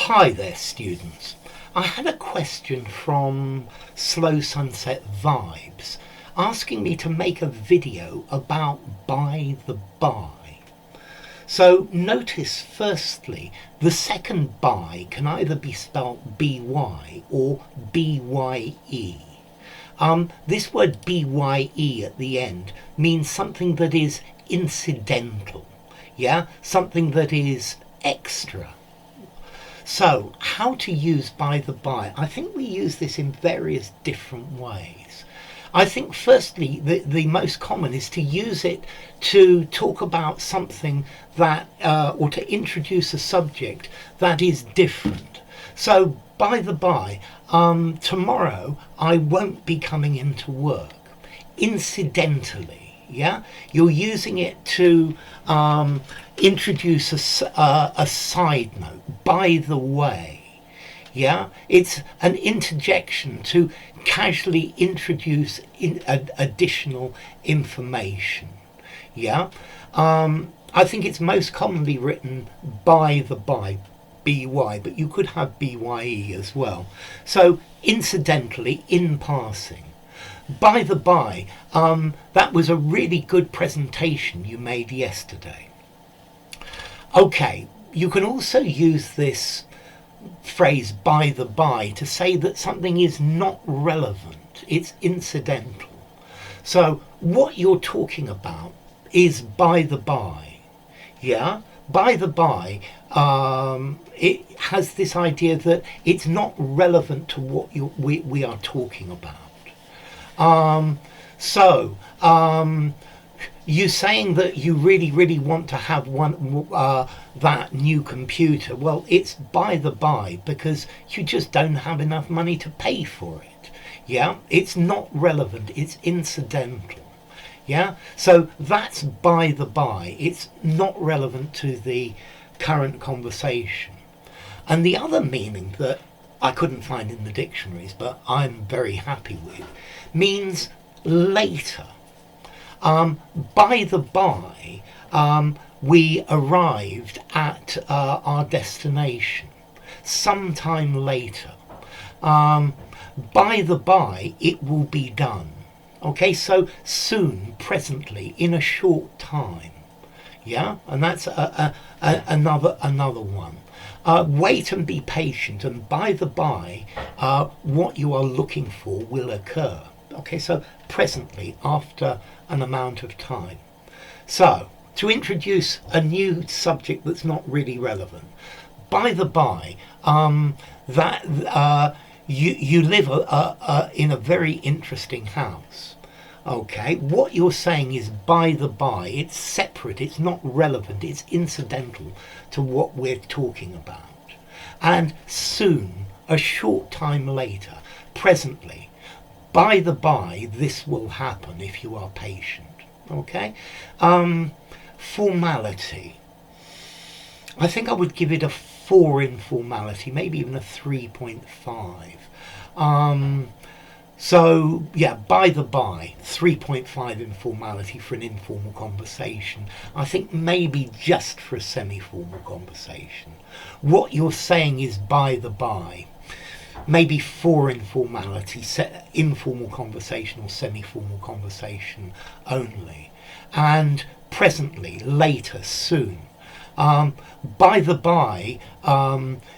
Hi there, students. I had a question from Slow Sunset Vibes asking me to make a video about by the by. So notice firstly, the second by can either be spelled by or bye. This word bye at the end means something that is incidental, something that is extra. So, how to use by the by? I think we use this in various different ways. I think firstly, the most common is to use it to talk about something that, or to introduce a subject that is different. So, by the by, tomorrow I won't be coming into work. Incidentally. You're using it to introduce a side note, by the way. It's an interjection to casually introduce additional information. I think it's most commonly written by the by, by, but you could have bye as well. So incidentally, in passing. By the by, that was a really good presentation you made yesterday. Okay, you can also use this phrase by the by to say that something is not relevant, it's incidental. So what you're talking about is by the by. By the by, it has this idea that it's not relevant to what we are talking about. You saying that you really want to have that new computer, well, it's by the by because you just don't have enough money to pay for it. It's not relevant, it's incidental. So that's by the by, it's not relevant to the current conversation. And the other meaning that I couldn't find in the dictionaries, but I'm very happy with, means later. By the by, we arrived at our destination sometime later. By the by, it will be done. Okay, so soon, presently, in a short time. And that's another one. Wait and be patient, and by the by, what you are looking for will occur. Okay, so presently, after an amount of time. So, to introduce a new subject that's not really relevant. By the by, you live in a very interesting house. Okay, what you're saying is by the by, it's separate, it's not relevant, it's incidental to what we're talking about. And soon, a short time later, presently, by the by, this will happen if you are patient. Okay? Formality. I think I would give it a 4 in formality, maybe even a 3.5. So, by the by, 3.5 in formality for an informal conversation. I think maybe just for a semi-formal conversation. What you're saying is by the by. Maybe 4 in formality, informal conversation or semi-formal conversation only. And presently, later, soon. By the by,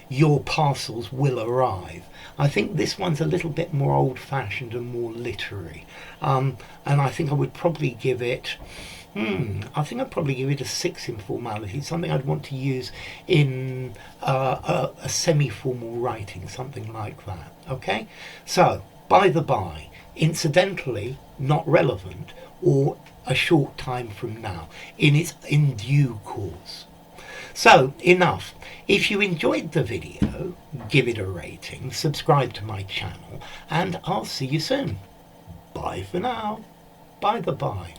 your parcels will arrive. I think this one's a little bit more old-fashioned and more literary. And I think I would probably give it... I'd probably give it a 6 in formality, something I'd want to use in a semi-formal writing, something like that. Okay? So, by the by, incidentally, not relevant, or a short time from now, in due course. So, enough. If you enjoyed the video, give it a rating, subscribe to my channel, and I'll see you soon. Bye for now. By the by.